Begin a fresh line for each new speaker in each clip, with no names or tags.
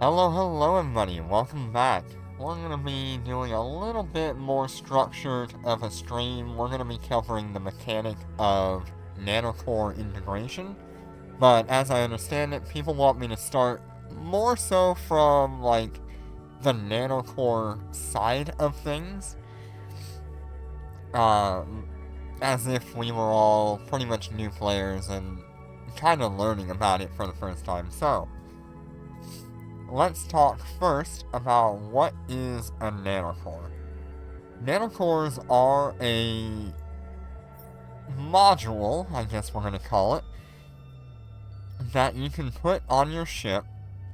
Hello everybody, welcome back. We're going to be doing a little bit more structured of a stream. We're going to be covering the mechanic of Nanocore integration. But as I understand it, people want me to start more so from, like, the Nanocore side of things. As if we were all pretty much new players and kind of learning about it for the first time. So, let's talk first about what is a nanocore. Nanocores are a module, I guess we're going to call it, that you can put on your ship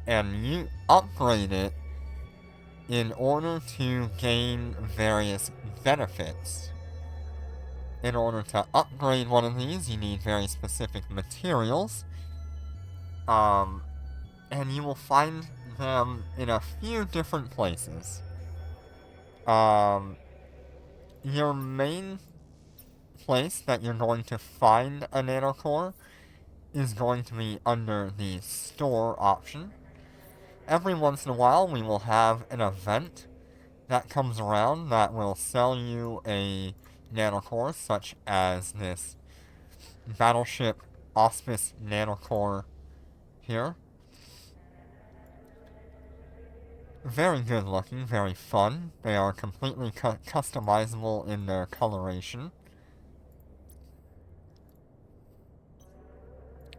and you upgrade it in order to gain various benefits. In order to upgrade one of these, you need very specific materials, and you will find them in a few different places. Your main place that you're going to find a nanocore is going to be under the store option. Every once in a while, we will have an event that comes around that will sell you a nanocore, such as this Battleship Auspice nanocore here. Very good looking, very fun. They are completely customizable in their coloration.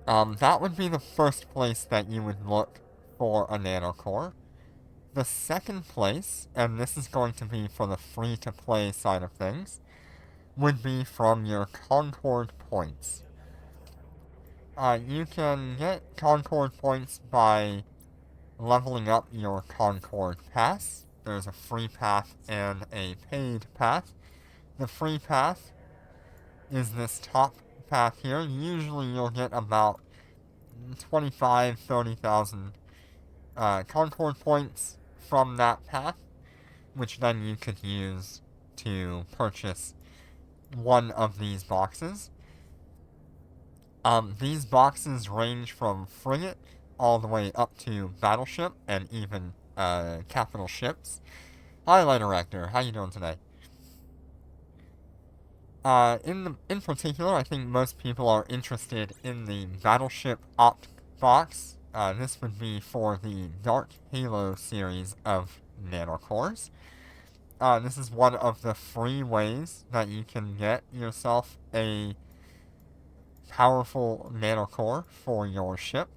That would be the first place that you would look for a nanocore. The second place, and this is going to be for the free-to-play side of things, would be from your Concord points. You can get Concord points by leveling up your Concord pass. There's a free path and a paid path. The free path is this top path here. Usually you'll get about 30,000 Concord points from that path, which then you could use to purchase one of these boxes. These boxes range from frigate all the way up to battleship and even capital ships. Hi, Light Director. How you doing today? In particular, I think most people are interested in the Battleship Opt box. This would be for the Dark Halo series of nanocores. This is one of the free ways that you can get yourself a powerful nanocore for your ship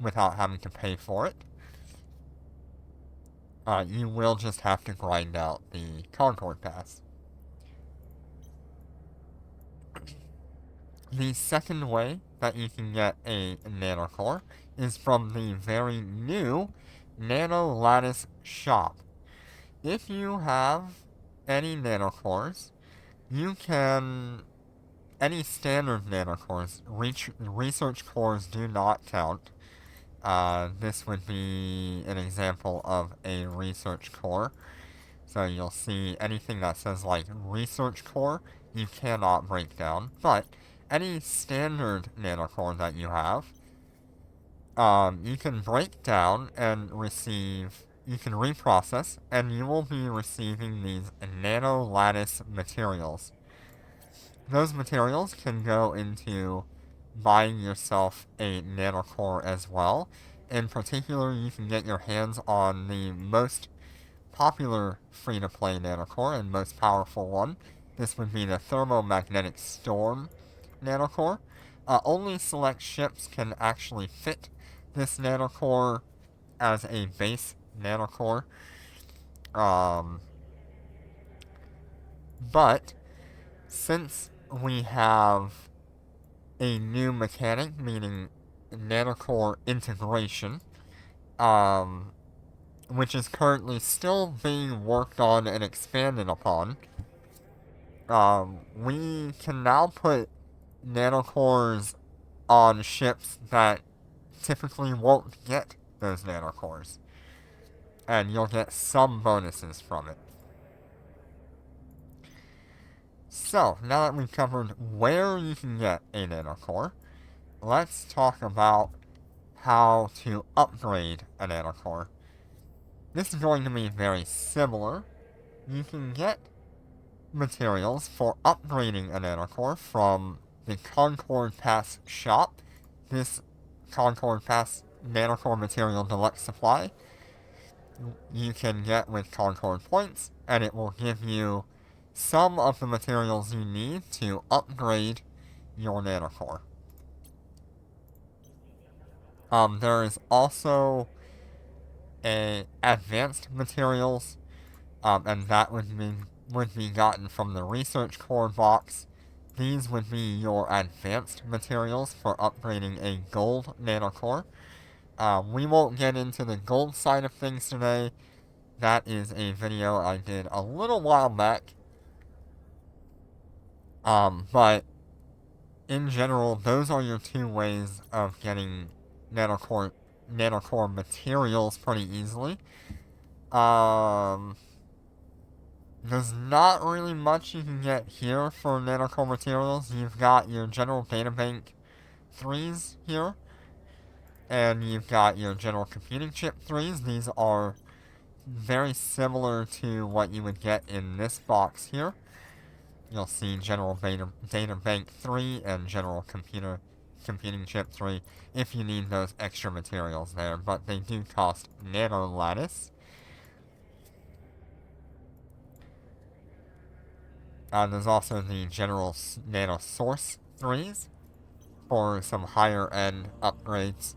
without having to pay for it. You will just have to grind out the Concord Pass. The second way that you can get a nanocore is from the very new Nano Lattice shop. If you have any nanocores, you can... Any standard nanocores, research cores do not count. This would be an example of a research core. So you'll see anything that says like research core, you cannot break down. But any standard nanocore that you have, you can break down and receive, you can reprocess, and you will be receiving these nano lattice materials. Those materials can go into buying yourself a nanocore as well. In particular, you can get your hands on the most popular free-to-play nanocore and most powerful one. This would be the Thermomagnetic Storm nanocore. Only select ships can actually fit this nanocore as a base nanocore. But since we have a new mechanic, meaning nanocore integration, which is currently still being worked on and expanded upon, we can now put nanocores on ships that typically won't get those nanocores. And you'll get some bonuses from it. So, now that we've covered where you can get a nanocore, let's talk about how to upgrade a nanocore. This is going to be very similar. You can get materials for upgrading a nanocore from the Concord Pass shop. This Concord Pass Nanocore Material Deluxe Supply you can get with Concord points, and it will give you some of the materials you need to upgrade your nanocore. There is also a advanced materials, and that would be gotten from the research core box. These would be your advanced materials for upgrading a gold nanocore. We won't get into the gold side of things today. That is a video I did a little while back. But in general, those are your two ways of getting nanocore materials pretty easily. There's not really much you can get here for nanocore materials. You've got your general databank 3s here, and you've got your general computing chip 3s. These are very similar to what you would get in this box here. You'll see general data bank 3 and general computing chip 3 if you need those extra materials there, but they do cost nano lattice. There's also the general nano source 3s for some higher end upgrades.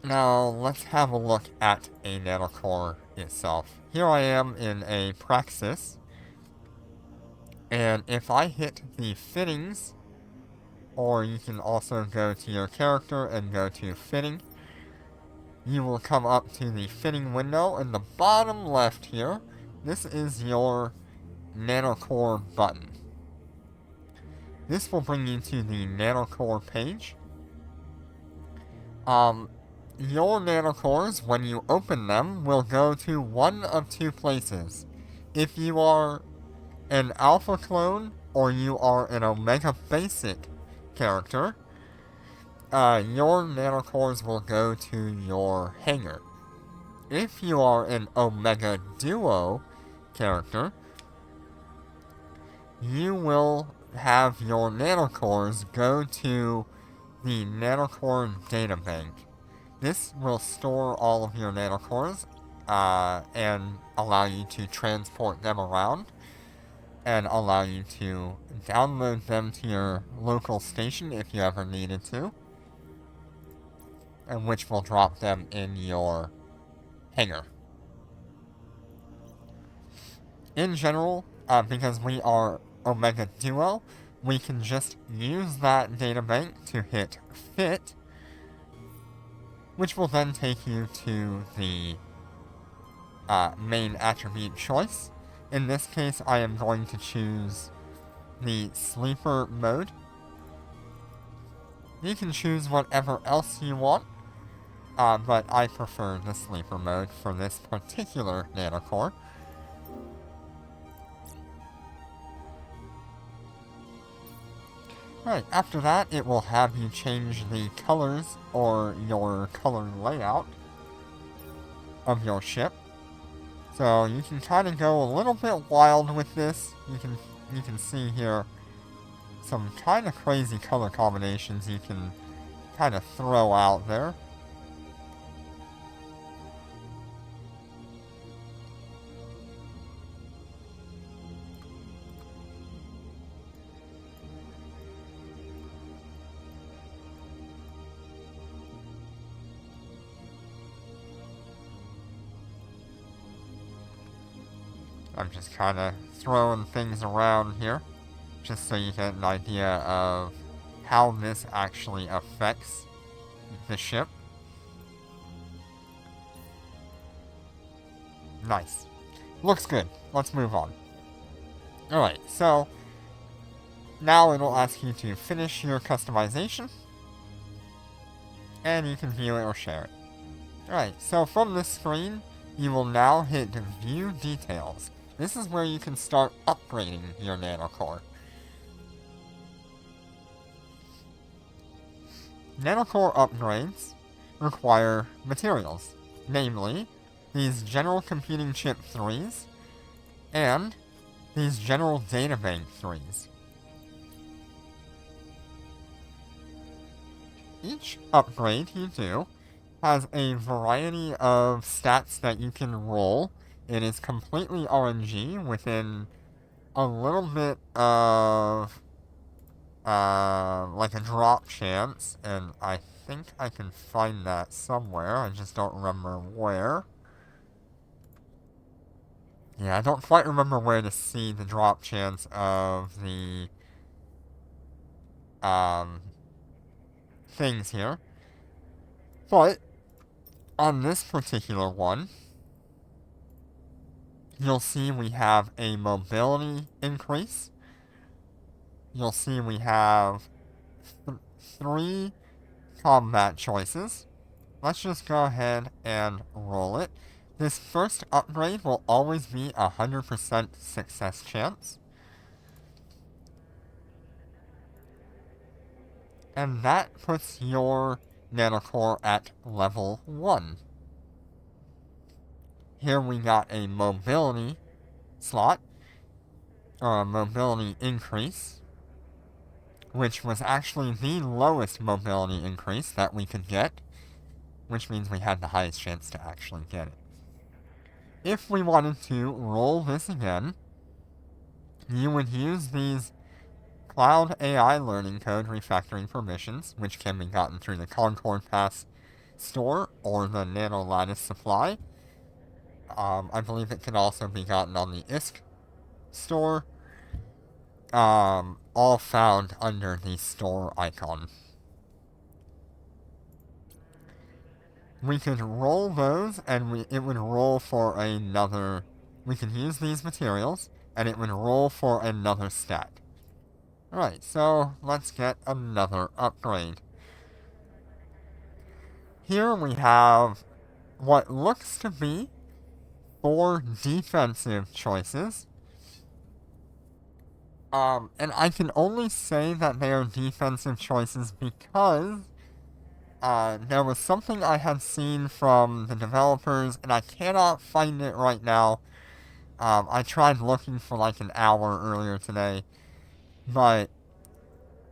Now, let's have a look at a nanocore itself. Here I am in a Praxis, and if I hit the fittings, or you can also go to your character and go to fitting, you will come up to the fitting window in the bottom left here. This is your Nanocore button. This will bring you to the Nanocore page. Your nanocores, when you open them, will go to one of two places. If you are an alpha clone, or you are an omega basic character, your nanocores will go to your hangar. If you are an omega duo character, you will have your nanocores go to the Nanocore databank. This will store all of your nanocores and allow you to transport them around and allow you to download them to your local station if you ever needed to, and which will drop them in your hangar. In general, because we are Omega Duo, we can just use that databank to hit fit, which will then take you to the main attribute choice. In this case, I am going to choose the sleeper mode. You can choose whatever else you want, but I prefer the sleeper mode for this particular nanocore. Right, after that, it will have you change the colors or your color layout of your ship. So you can kind of go a little bit wild with this. You can see here some kind of crazy color combinations you can kind of throw out there. I'm just kind of throwing things around here, just so you get an idea of how this actually affects the ship. Nice. Looks good. Let's move on. Alright, so now it'll ask you to finish your customization, and you can view it or share it. Alright, so from this screen, you will now hit View Details. This is where you can start upgrading your nanocore. Nanocore upgrades require materials, namely these General Computing Chip 3s and these General Databank 3s. Each upgrade you do has a variety of stats that you can roll. It is completely RNG within a little bit of like a drop chance, and I think I can find that somewhere. I just don't remember where. Yeah, I don't quite remember where to see the drop chance of the things here. But on this particular one, you'll see we have a mobility increase. You'll see we have 3 combat choices. Let's just go ahead and roll it. This first upgrade will always be 100% success chance. And that puts your Nanocore at level 1. Here we got a mobility slot, or a mobility increase, which was actually the lowest mobility increase that we could get, which means we had the highest chance to actually get it. If we wanted to roll this again, you would use these Cloud AI Learning Code refactoring permissions, which can be gotten through the Concord Pass store or the Nano Lattice supply. I believe it can also be gotten on the ISK store, all found under the store icon. We could roll those, and it would roll for another. We could use these materials, and it would roll for another stat. Alright, so let's get another upgrade. Here we have what looks to be 4 defensive choices. And I can only say that they are defensive choices because there was something I had seen from the developers, and I cannot find it right now. I tried looking for like an hour earlier today, but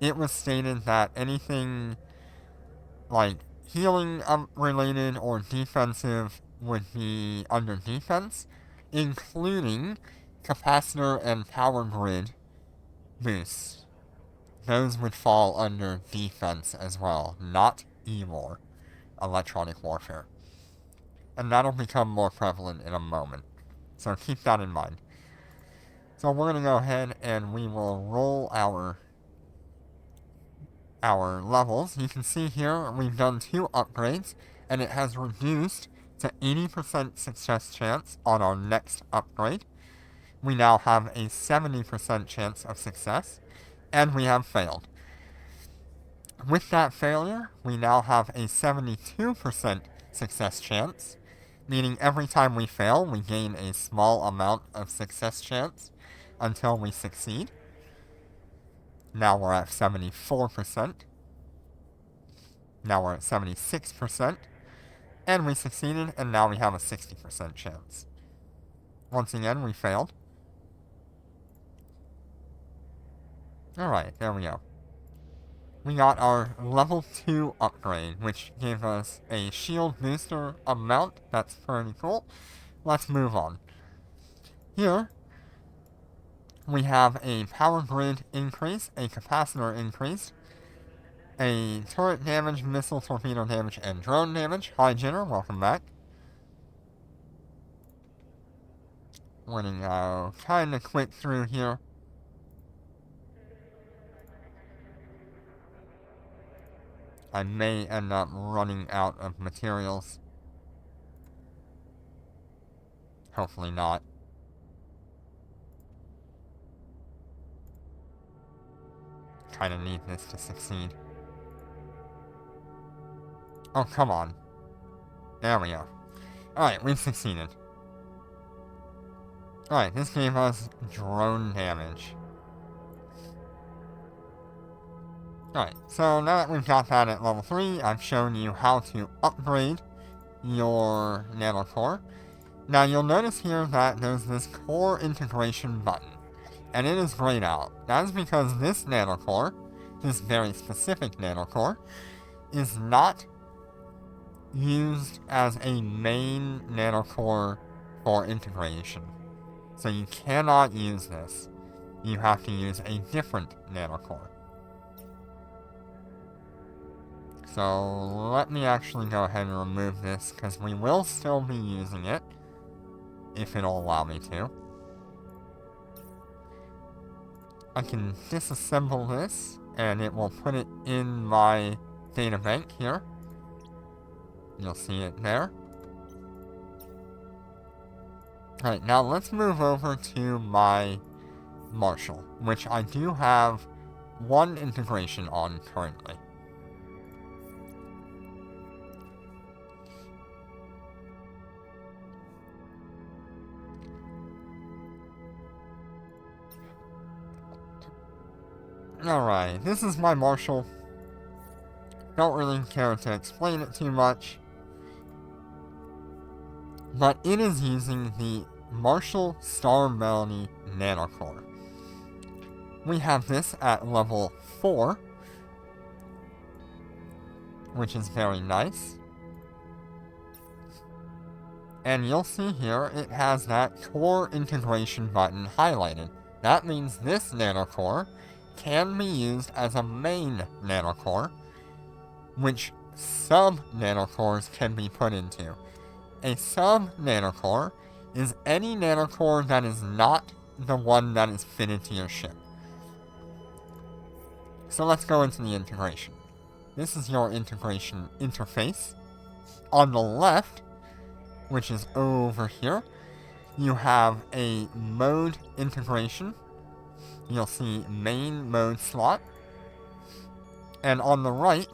it was stated that anything like healing related or defensive would be under defense, including capacitor and power grid boosts. Those would fall under defense as well, not EWAR, electronic warfare. And that'll become more prevalent in a moment. So keep that in mind. So we're going to go ahead and we will roll our levels. You can see here we've done 2 upgrades, and it has reduced to 80% success chance on our next upgrade. We now have a 70% chance of success, and we have failed. With that failure, we now have a 72% success chance, meaning every time we fail, we gain a small amount of success chance until we succeed. Now we're at 74%. Now we're at 76%. And we succeeded, and now we have a 60% chance. Once again, we failed. Alright, there we go. We got our level 2 upgrade, which gave us a shield booster amount. That's pretty cool. Let's move on. Here, we have a power grid increase, a capacitor increase, a turret damage, missile, torpedo damage, and drone damage. Hi, Jenner, welcome back. We're gonna go kind of quick through here. I may end up running out of materials. Hopefully not. Kinda need this to succeed. Oh, come on. There we go. Alright, we've succeeded. Alright, this gave us drone damage. Alright, so now that we've got that at level 3, I've shown you how to upgrade your Nanocore. Now you'll notice here that there's this core integration button, and it is grayed out. That is because this Nanocore, this very specific Nanocore, is not used as a main Nanocore for integration. So you cannot use this. You have to use a different Nanocore. So let me actually go ahead and remove this, because we will still be using it, if it'll allow me to. I can disassemble this, and it will put it in my data bank here. You'll see it there. Alright, now let's move over to my Marshall, which I do have one integration on currently. Alright, this is my Marshall. Don't really care to explain it too much, but it is using the Marshall Star Melody Nanocore. We have this at level 4, which is very nice. And you'll see here, it has that core integration button highlighted. That means this Nanocore can be used as a main Nanocore, which sub-Nanocores can be put into. A sub-Nanocore is any Nanocore that is not the one that is fitted to your ship. So let's go into the integration. This is your integration interface. On the left, which is over here, you have a mode integration. You'll see main mode slot. And on the right,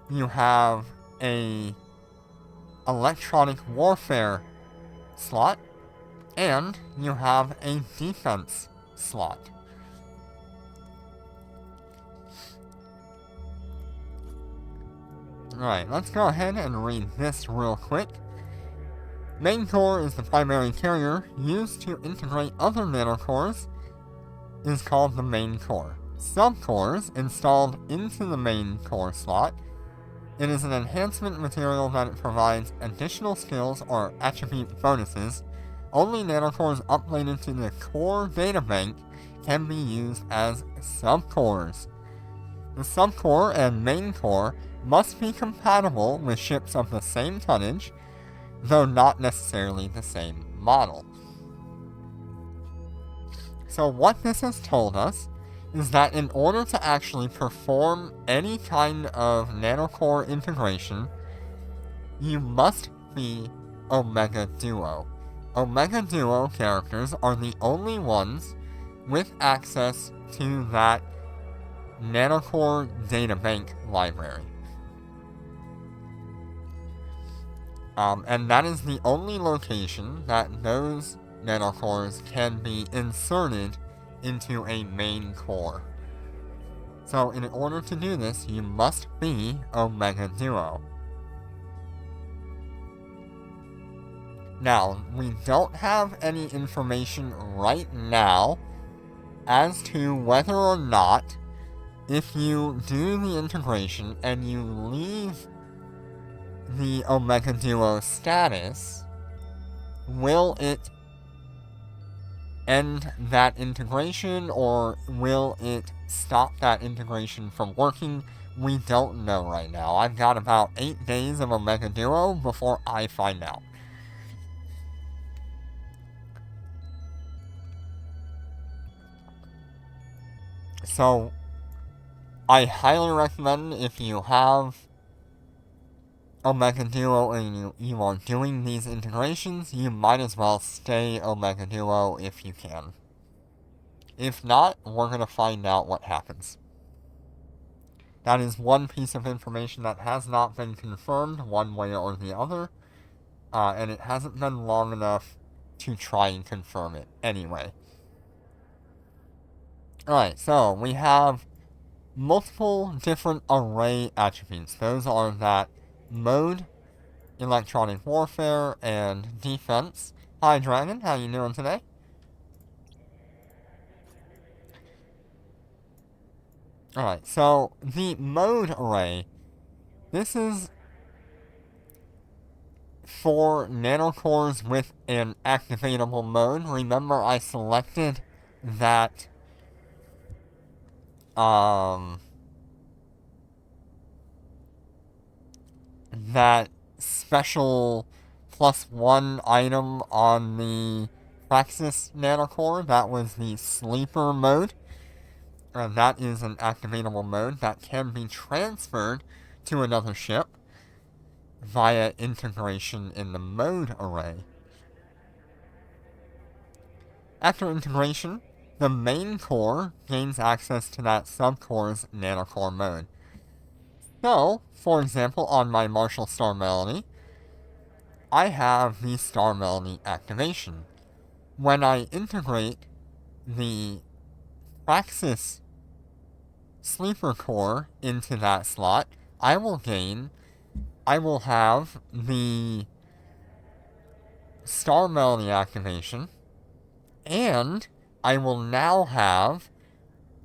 you have a electronic warfare slot, and you have a defense slot. Alright, let's go ahead and read this real quick. Main core is the primary carrier used to integrate other nanocores is called the main core. Subcores installed into the main core slot. It is an enhancement material that provides additional skills or attribute bonuses. Only nanocores uploaded to the core databank can be used as subcores. The subcore and main core must be compatible with ships of the same tonnage, though not necessarily the same model. So what this has told us is that in order to actually perform any kind of nanocore integration, you must be Omega Duo. Omega Duo characters are the only ones with access to that Nanocore databank library. And that is the only location that those nanocores can be inserted into a main core. So in order to do this, you must be Omega Duo. Now, we don't have any information right now as to whether or not, if you do the integration and you leave the Omega Duo status, will it end that integration, or will it stop that integration from working? We don't know right now. I've got about 8 days of Omega Duo before I find out. So, I highly recommend, if you have Omega Duo and you are doing these integrations, you might as well stay Omega Duo if you can. If not, we're going to find out what happens. That is one piece of information that has not been confirmed one way or the other, and it hasn't been long enough to try and confirm it anyway. Alright, so we have multiple different array attributes. Those are that mode, electronic warfare, and defense. Hi, Dragon. How you doing today? Alright, so the mode array, this is for nanocores with an activatable mode. Remember, I selected that, that special +1 item on the Praxis nanocore. That was the sleeper mode. And that is an activatable mode that can be transferred to another ship via integration in the mode array. After integration, the main core gains access to that subcore's nanocore mode. So, for example, on my Marshall Star Melody, I have the Star Melody activation. When I integrate the Praxis sleeper core into that slot, I will have the Star Melody activation, and I will now have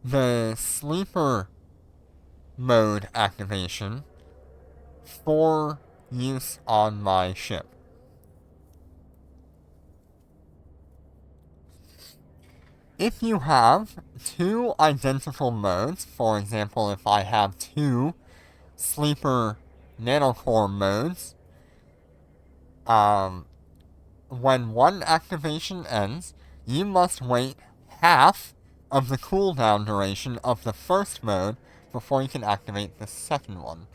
the sleeper mode activation for use on my ship. If you have two identical modes, for example, if I have two sleeper nanocore modes, when one activation ends, you must wait half of the cooldown duration of the first mode before you can activate the second one.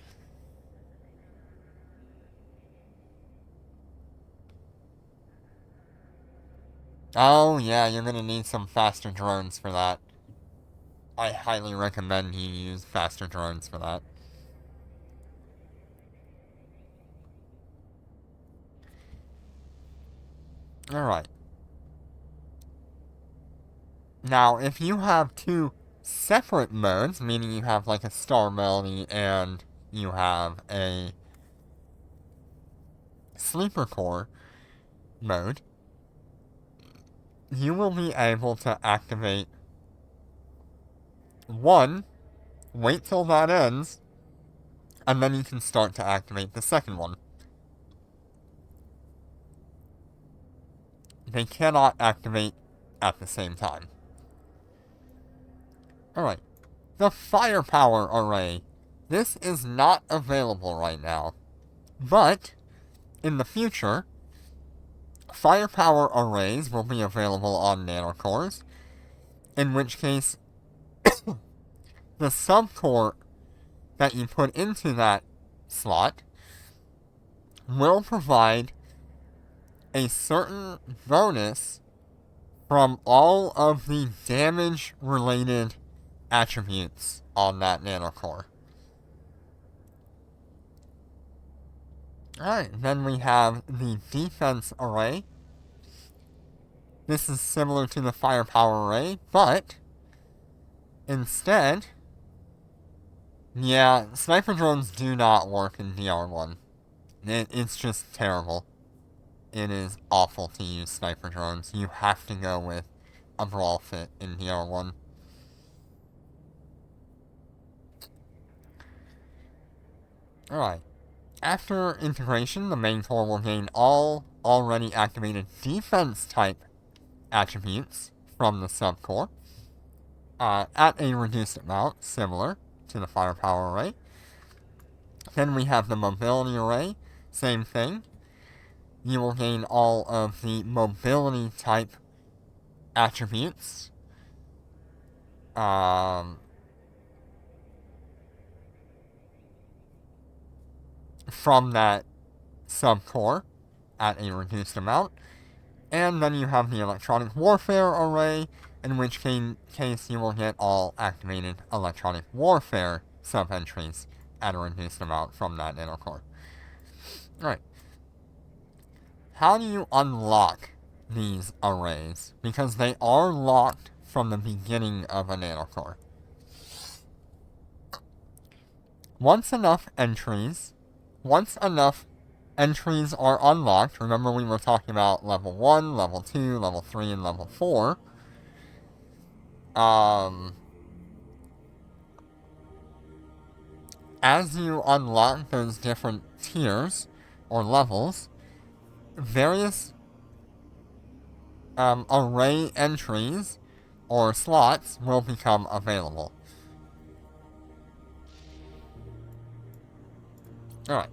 Oh yeah, you're gonna need some faster drones for that. I highly recommend you use faster drones for that. Alright. Now, if you have two separate modes, meaning you have like a Star Melody and you have a Sleeper Core mode, you will be able to activate one, wait till that ends, and then you can start to activate the second one. They cannot activate at the same time. Alright. The Firepower Array. This is not available right now. But, in the future, Firepower Arrays will be available on nanocores, in which case, the subcore that you put into that slot will provide a certain bonus from all of the damage-related attributes on that nanocore. Alright, then we have the Defense Array. This is similar to the Firepower Array, but instead, yeah, sniper drones do not work in DR1. It's just terrible. It is awful to use sniper drones. You have to go with a brawl fit in DR1. Alright. After integration, the main core will gain all already activated defense type attributes from the subcore at a reduced amount, similar to the Firepower Array. Then we have the Mobility Array, same thing. You will gain all of the mobility type attributes from that subcore at a reduced amount. And then you have the Electronic Warfare Array, in which case you will get all activated Electronic Warfare sub-entries at a reduced amount from that nanocore. Alright. How do you unlock these arrays? Because they are locked from the beginning of a nanocore. once enough entries are unlocked, remember we were talking about level 1, level 2, level 3, and level 4, as you unlock those different tiers or levels, various array entries or slots will become available. Alright.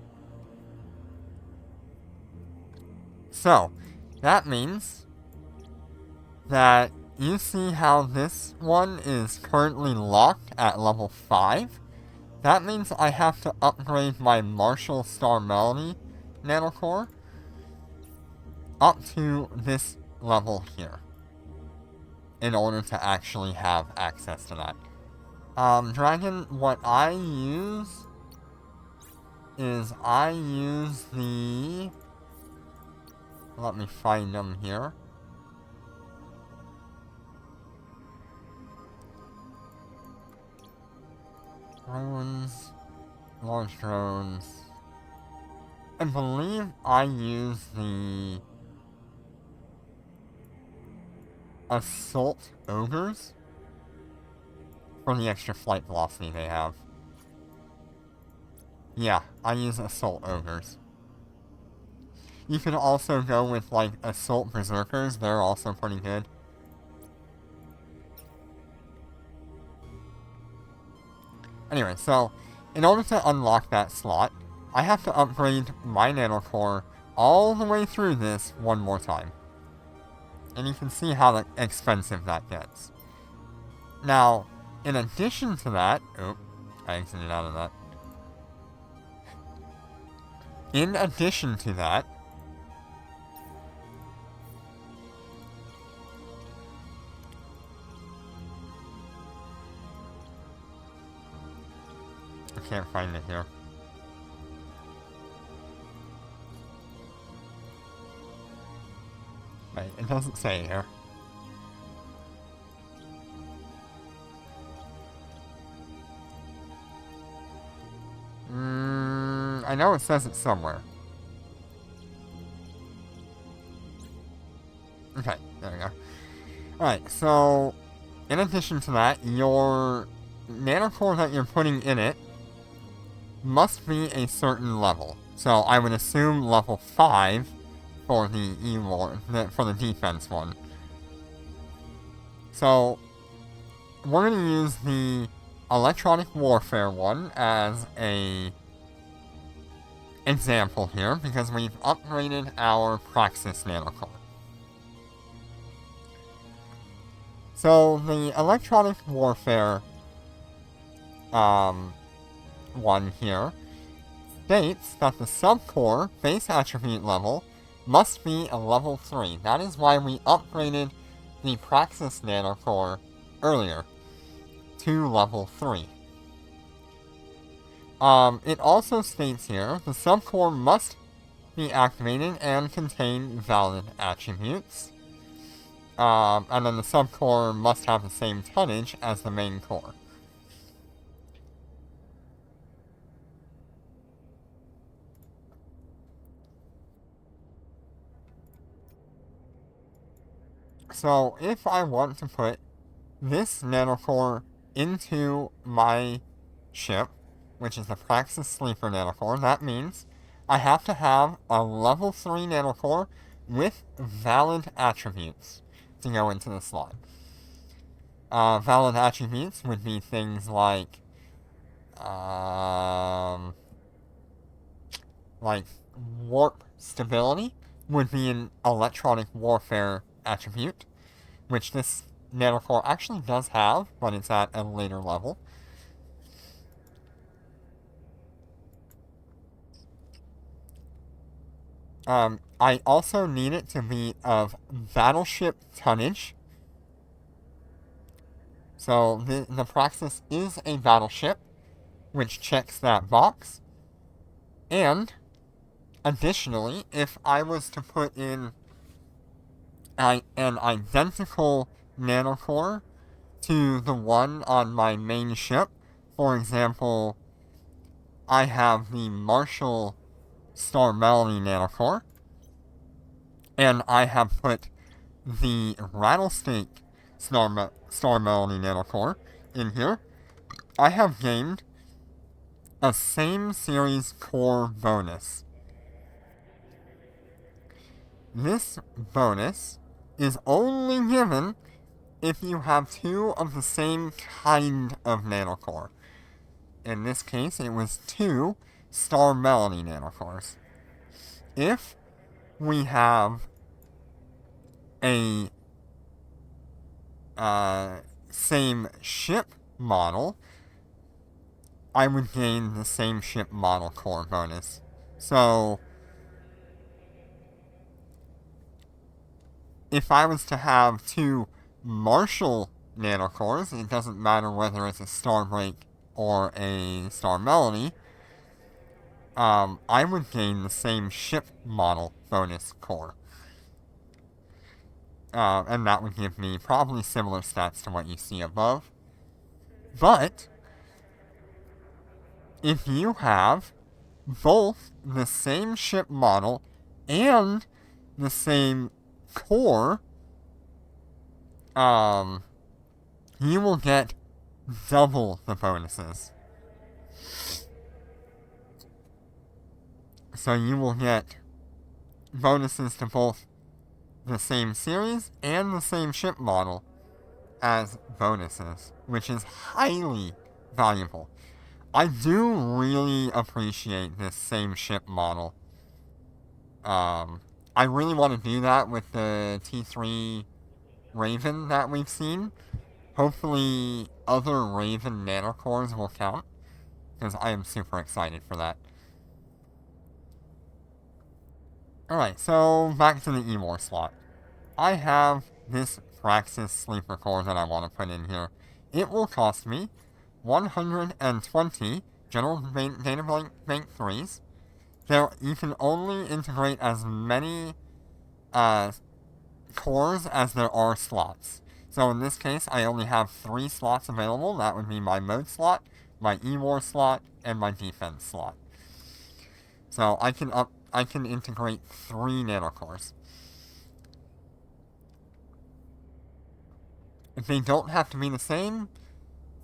So, that means that you see how this one is currently locked at level 5? That means I have to upgrade my Marshall Star Melody Nanocore up to this level here in order to actually have access to that. Dragon, what I use is I use the... Let me find them here. Drones. Large drones. I believe I use the... Assault Ogres for the extra flight velocity they have. Yeah, I use Assault Ogres. You can also go with, like, Assault Berserkers. They're also pretty good. Anyway, so, in order to unlock that slot, I have to upgrade my Nanocore all the way through this one more time. And you can see how expensive that gets. Now, in addition to that... Oh, I exited out of that. In addition to that... I can't find it here. Wait, it doesn't say here. I know it says it somewhere. Okay, there we go. Alright, so, in addition to that, your Nanocore that you're putting in it must be a certain level. So I would assume level 5 for the for the defense one. So, we're going to use the electronic warfare one as a example here, because we've upgraded our Praxis Nanocore. So, the electronic warfare one here states that the subcore base attribute level must be a level 3. That is why we upgraded the Praxis Nanocore earlier to level 3. It also states here, the subcore must be activated and contain valid attributes. And then the subcore must have the same tonnage as the main core. So, if I want to put this Nanocore into my ship, which is the Praxis Sleeper Nanocore, that means I have to have a level 3 Nanocore with valid attributes to go into the slot. Valid attributes would be things like warp stability would be an electronic warfare attribute, which this Nanocore actually does have, but it's at a later level. I also need it to be of battleship tonnage. So the Praxis is a battleship, which checks that box. And, additionally, if I was to put in an identical Nanocore to the one on my main ship, for example, I have the Marshall Star Melody Nanocore, and I have put the Rattlesnake Star Melody Nanocore in here, I have gained a same series core bonus. This bonus is only given if you have two of the same kind of nanocore. In this case, it was two Star Melody nanocores. If we have a same ship model, I would gain the same ship model core bonus. So, if I was to have two Marshall nanocores, it doesn't matter whether it's a Starbreak or a Star Melody, I would gain the same ship model bonus core. And that would give me probably similar stats to what you see above. But, if you have both the same ship model and the same core, you will get double the bonuses. So you will get bonuses to both the same series and the same ship model as bonuses, which is highly valuable. I do really appreciate this same ship model. I really want to do that with the T3 Raven that we've seen. Hopefully other Raven nanocores will count, because I am super excited for that. Alright, so back to the Ewar slot. I have this Praxis Sleeper Core that I want to put in here. It will cost me 120 General Data Bank 3s. There, you can only integrate as many cores as there are slots. So in this case, I only have 3 slots available. That would be my mode slot, my E-War slot, and my defense slot. So I can integrate 3 nanocores. They don't have to be the same,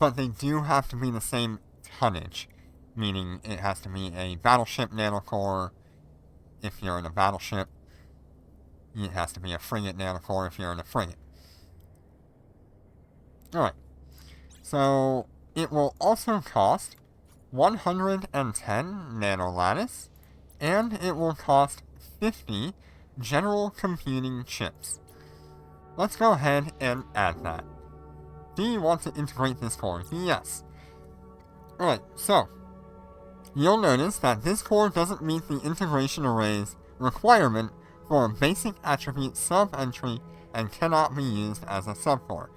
but they do have to be the same tonnage. Meaning it has to be a battleship nanocore if you're in a battleship. It has to be a frigate nanocore if you're in a frigate. Alright. So, it will also cost 110 nanolattice, and it will cost 50 general computing chips. Let's go ahead and add that. Do you want to integrate this core? Yes. Alright, so, you'll notice that this core doesn't meet the integration array's requirement for a basic attribute sub-entry and cannot be used as a subcore.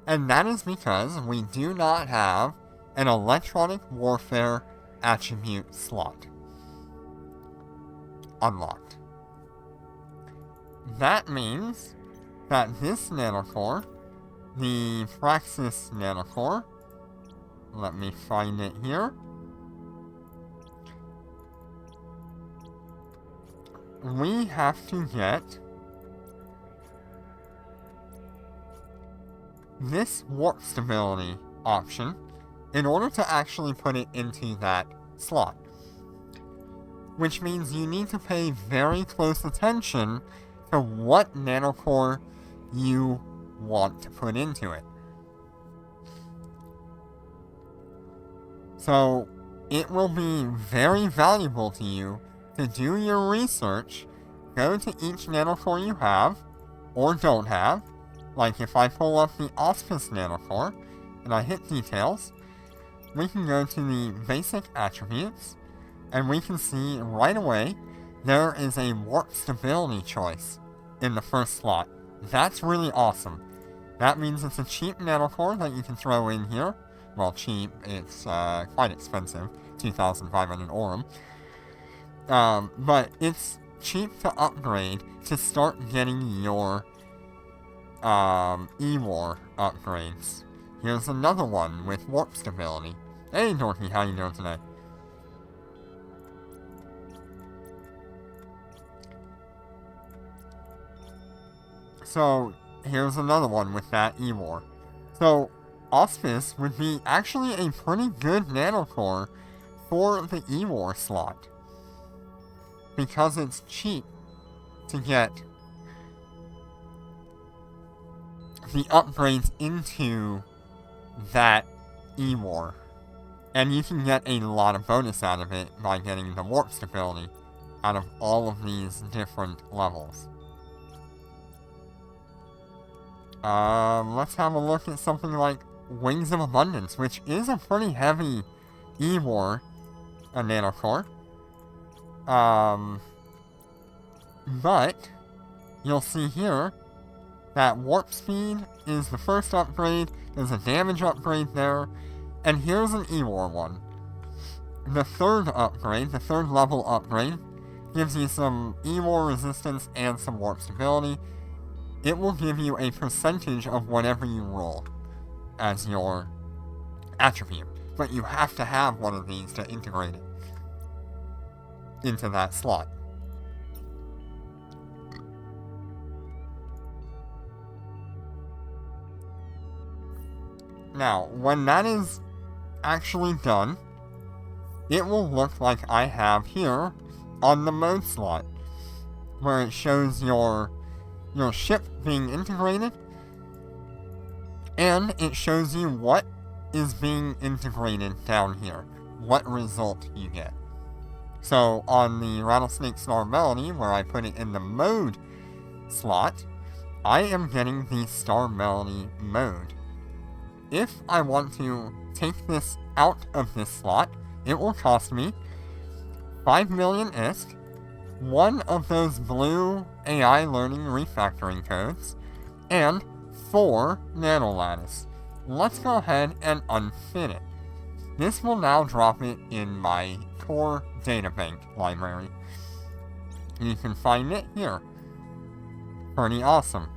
And that is because we do not have an electronic warfare attribute slot unlocked. That means that this nanocore, the Praxis nanocore, let me find it here, we have to get this warp stability option in order to actually put it into that slot. Which means you need to pay very close attention to what nanocore you want to put into it. So, it will be very valuable to you to do your research, go to each nanocore you have, or don't have. Like if I pull up the Auspice nanocore, and I hit details, we can go to the basic attributes, and we can see right away there is a warp stability choice in the first slot. That's really awesome. That means it's a cheap nanocore that you can throw in here. Well, cheap, it's quite expensive, 2,500 Aurum. But it's cheap to upgrade to start getting your E-War upgrades. Here's another one with warp stability. Hey Dorothy, how you doing today? So, here's another one with that E-War. So, Auspice would be actually a pretty good nanocore for the E-War slot. Because it's cheap to get the upgrades into that E-War. And you can get a lot of bonus out of it by getting the warp stability out of all of these different levels. Let's have a look at something like Wings of Abundance, which is a pretty heavy E-War, a nanocore. But you'll see here that warp speed is the first upgrade, there's a damage upgrade there, and here's an E-War one. The third upgrade, the third level upgrade, gives you some E-War resistance and some warp stability. It will give you a percentage of whatever you roll as your attribute, but you have to have one of these to integrate it into that slot. Now, when that is actually done, it will look like I have here on the mode slot, where it shows your ship being integrated, and it shows you what is being integrated down here, what result you get. So on the Rattlesnake Star Melody, where I put it in the mode slot, I am getting the Star Melody mode. If I want to take this out of this slot, it will cost me 5 million ISK, one of those blue AI learning refactoring codes, and 4 nanolattice. Let's go ahead and unfit it. This will now drop it in my core databank library. You can find it here. Pretty awesome.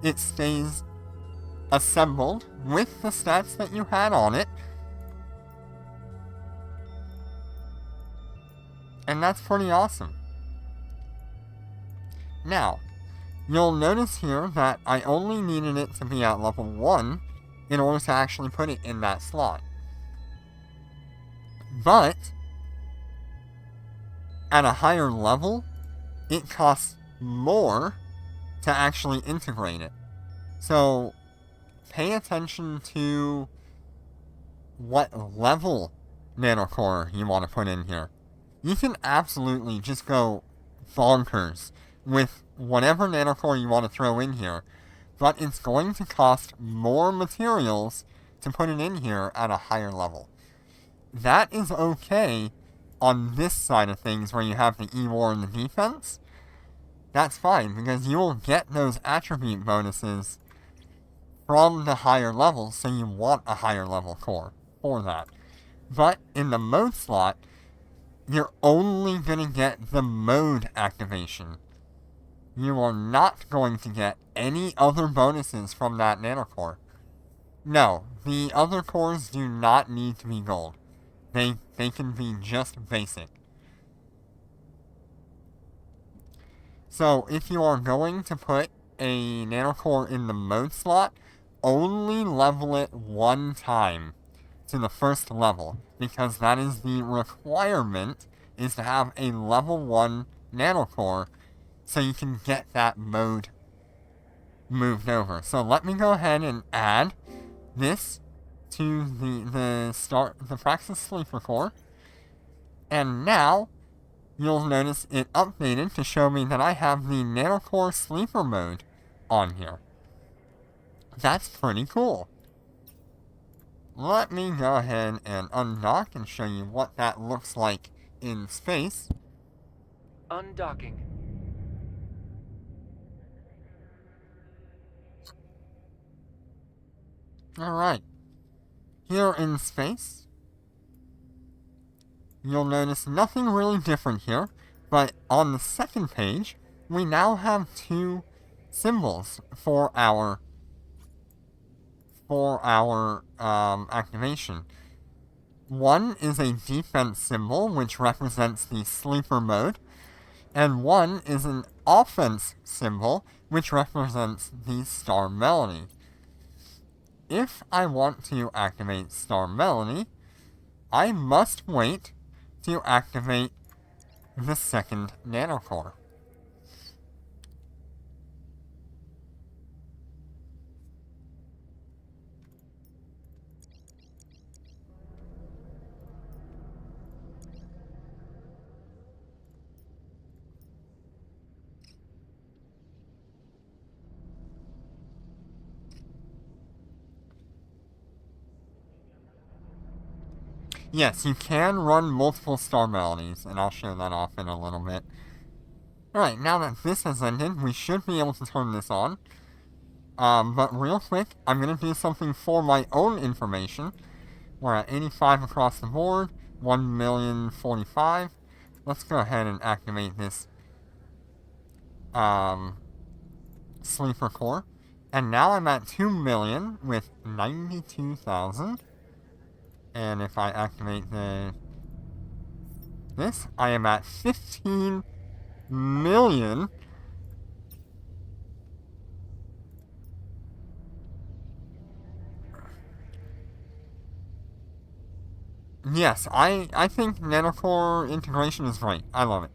It stays assembled with the stats that you had on it. And that's pretty awesome. Now, you'll notice here that I only needed it to be at level 1 in order to actually put it in that slot. But, at a higher level, it costs more to actually integrate it. So, pay attention to what level nanocore you want to put in here. You can absolutely just go bonkers with whatever nanocore you want to throw in here, but it's going to cost more materials to put it in here at a higher level. That is okay on this side of things where you have the E-War and the defense. That's fine, because you will get those attribute bonuses from the higher levels, so you want a higher level core for that. But in the mode slot, you're only going to get the mode activation. You are not going to get any other bonuses from that nanocore. No, the other cores do not need to be gold. They can be just basic. So if you are going to put a nanocore in the mode slot, only level it one time to the first level, because that is the requirement, is to have a level 1 nanocore so you can get that mode moved over. So let me go ahead and add this to the Praxis Sleeper Core, and now you'll notice it updated to show me that I have the Nanocore Sleeper mode on here. That's pretty cool. Let me go ahead and undock and show you what that looks like in space.
Undocking.
Alright. Here in space, you'll notice nothing really different here, but on the second page, we now have 2 symbols for our activation. One is a defense symbol, which represents the sleeper mode, And 1 is an offense symbol, which represents the star melody. If I want to activate star melody, I must wait to activate the second nanocore. Yes, you can run multiple star melodies, and I'll show that off in a little bit. Alright, now that this has ended, we should be able to turn this on. But real quick, I'm going to do something for my own information. We're at 85 across the board, 1,045,000. Let's go ahead and activate this sleeper core. And now I'm at 2 million with 92,000. And if I activate this, I am at 15 million. Yes, I think Nanocore integration is great. I love it.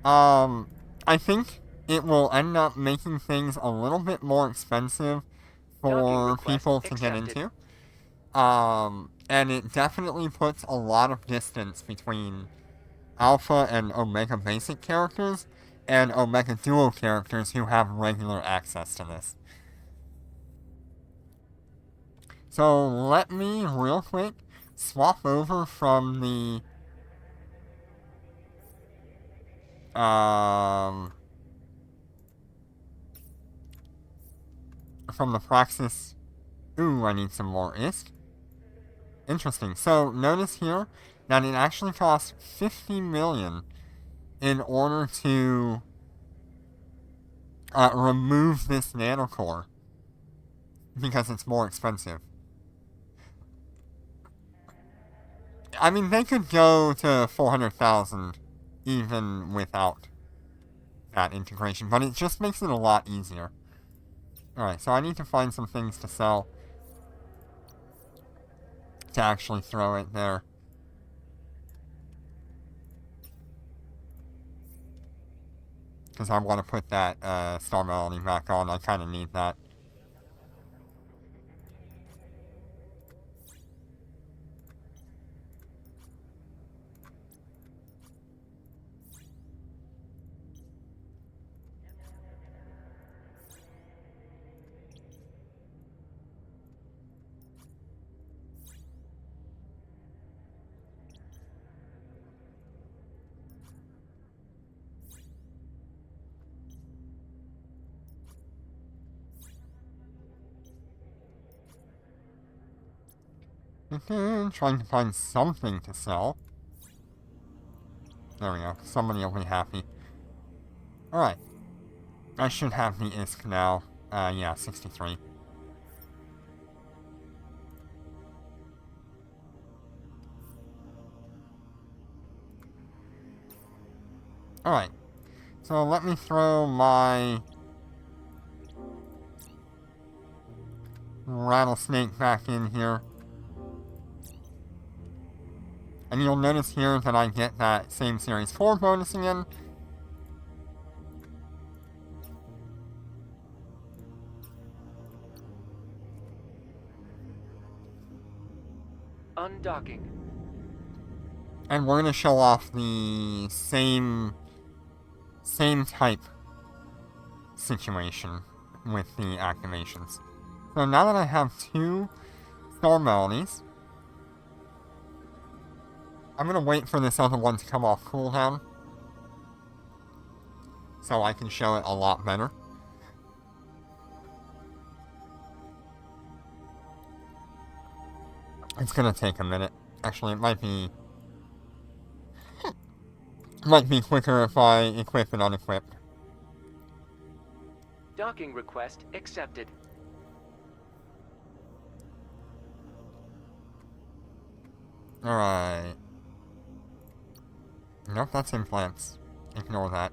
I think it will end up making things a little bit more expensive
Docking
for
request
people to get
accepted.
into. And it definitely puts a lot of distance between Alpha and Omega basic characters and Omega Duo characters who have regular access to this. So let me real quick swap over from the Praxis. Ooh, I need some more ISK. Interesting. So notice here that it actually costs 50 million in order to remove this nanocore because it's more expensive. I mean, they could go to 400,000 even without that integration, but it just makes it a lot easier. Alright, so I need to find some things to sell to actually throw it there. Because I want to put that Star Melody back on. I kind of need that. Trying to find something to sell. There we go. Somebody will be happy. Alright. I should have the ISK now. Yeah, 63. Alright. So let me throw my rattlesnake back in here. And you'll notice here that I get that same Series 4 bonus again.
Undocking.
And we're going to show off the same type situation with the activations. So now that I have 2 Star Melodies, I'm going to wait for this other one to come off cooldown so I can show it a lot better. It's going to take a minute. Actually, it might be quicker if I equip and unequip.
Docking request accepted.
Alright. Nope, that's implants. ignore that.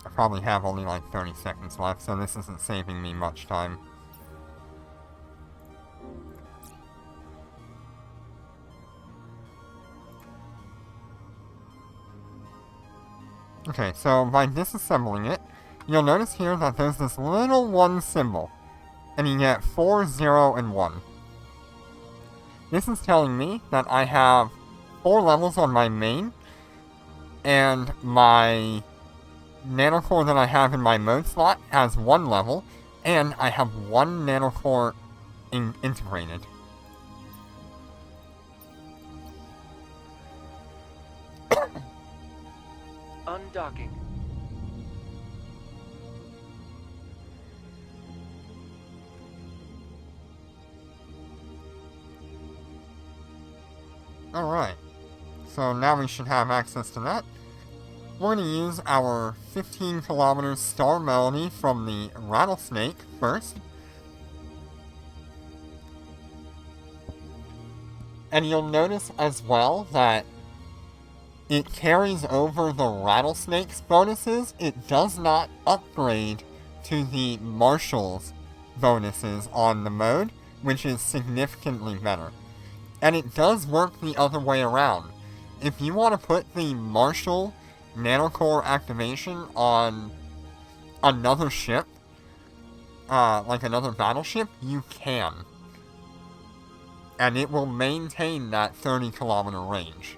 I probably have only like 30 seconds left, so this isn't saving me much time. Okay, so by disassembling it, you'll notice here that there's this little 1 symbol, and you get 4, 0, and 1. This is telling me that I have 4 levels on my main, and my Nanocore that I have in my mode slot has 1 level, and I have 1 Nanocore integrated.
Undocking.
Alright, so now we should have access to that. We're going to use our 15 kilometer Star Melody from the Rattlesnake first. And you'll notice as well that it carries over the Rattlesnake's bonuses. It does not upgrade to the Marshall's bonuses on the mode, which is significantly better. And it does work the other way around. If you want to put the Marshall Nanocore activation on another ship, like another battleship, you can. And it will maintain that 30 kilometer range.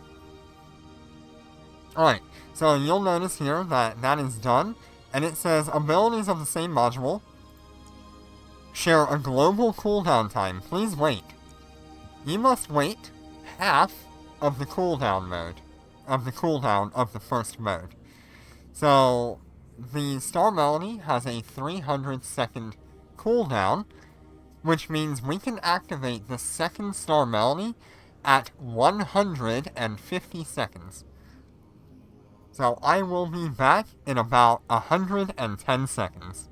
Alright, so you'll notice here that that is done, and it says abilities of the same module share a global cooldown time. Please wait. You must wait half of the cooldown of the first mode. So, the Star Melody has a 300-second cooldown, which means we can activate the second Star Melody at 150 seconds. So I will be back in about 110 seconds.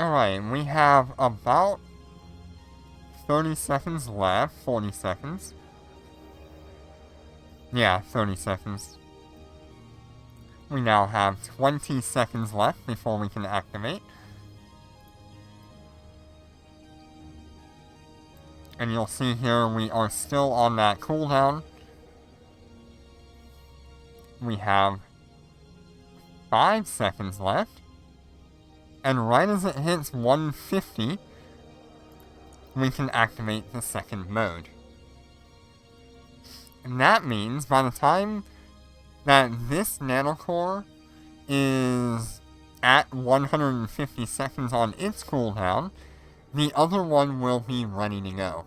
Alright, we have about 30 seconds left. 40 seconds. Yeah, 30 seconds. We now have 20 seconds left before we can activate. And you'll see here we are still on that cooldown. We have 5 seconds left. And right as it hits 150, we can activate the second mode. And that means by the time that this Nanocore is at 150 seconds on its cooldown, the other one will be ready to go.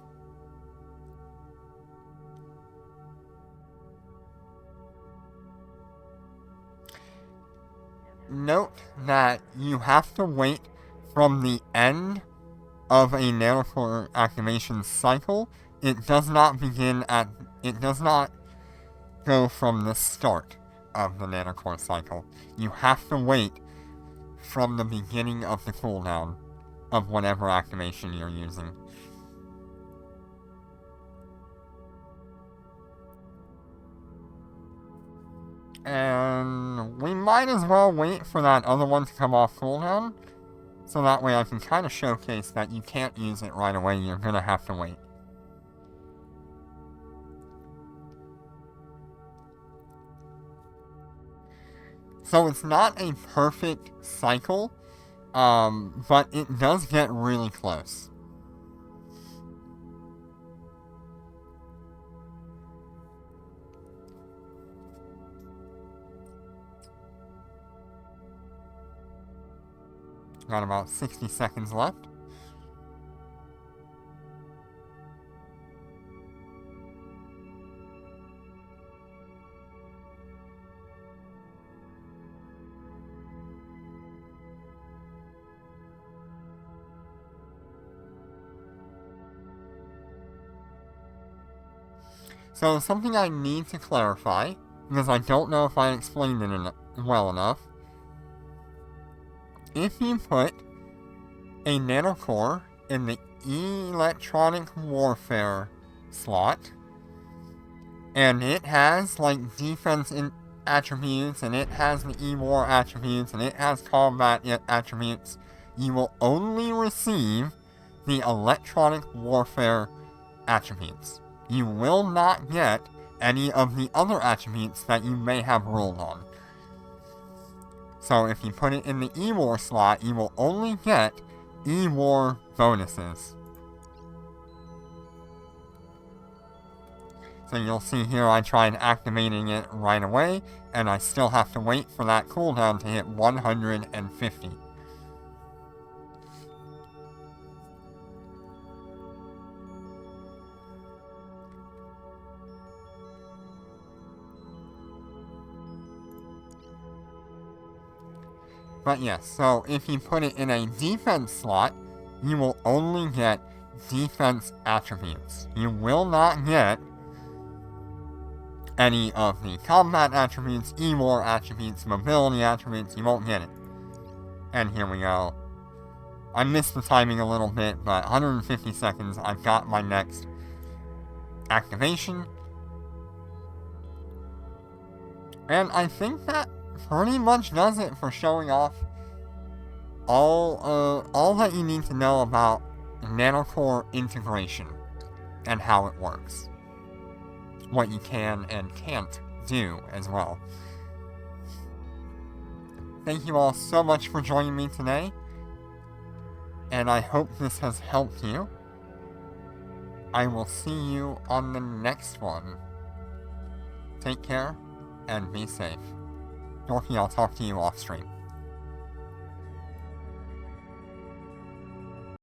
Note that you have to wait from the end of a Nanocore activation cycle. It does not go from the start of the Nanocore cycle. You have to wait from the beginning of the cooldown of whatever activation you're using. And we might as well wait for that other one to come off cooldown, so that way I can kind of showcase that you can't use it right away, you're gonna have to wait. So it's not a perfect cycle, but it does get really close. Got about 60 seconds left. So something I need to clarify, because I don't know if I explained it well enough. If you put a Nanocore in the electronic warfare slot, and it has like defense attributes, and it has the E-War attributes, and it has combat attributes, you will only receive the electronic warfare attributes. You will not get any of the other attributes that you may have rolled on. So if you put it in the E-War slot, you will only get E-War bonuses. So you'll see here I tried activating it right away, and I still have to wait for that cooldown to hit 150. But yes, so if you put it in a defense slot, you will only get defense attributes. You will not get any of the combat attributes, E-War attributes, mobility attributes. You won't get it. And here we go. I missed the timing a little bit, but 150 seconds, I've got my next activation. And I think that pretty much does it for showing off all that you need to know about Nanocore integration and how it works. What you can and can't do as well. Thank you all so much for joining me today, and I hope this has helped you. I will see you on the next one. Take care, and be safe. Dorky, I'll talk to you off stream.